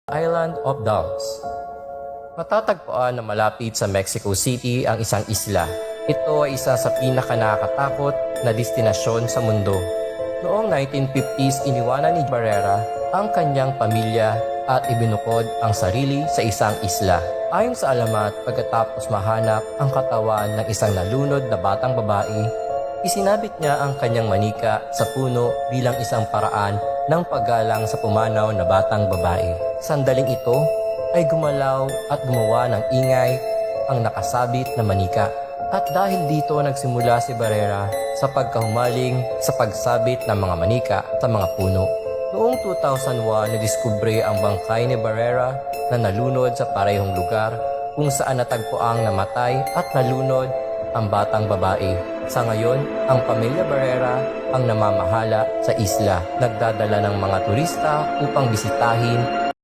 Island of Dolls. Matatagpuan na malapit sa Mexico City ang isang isla. Ito ay isa sa pinakanakakatakot na destinasyon sa mundo. Noong 1950s, iniwanan ni Barrera ang kanyang pamilya at ibinukod ang sarili sa isang isla. Ayon sa alamat, pagkatapos mahanap ang katawan ng isang nalunod na batang babae, isinabit niya ang kanyang manika sa puno bilang isang paraan ng paggalang sa pumanaw na batang babae. Sandaling ito ay gumalaw at gumawa ng ingay ang nakasabit na manika. At dahil dito nagsimula si Barrera sa pagkahumaling sa pagsabit ng mga manika sa mga puno. Noong 2001, nadiskubre ang bangkay ni Barrera na nalunod sa parehong lugar kung saan natagpuang namatay at nalunod ang batang babae. Sa ngayon, ang pamilya Barrera ang namamahala sa isla, nagdadala ng mga turista upang bisitahin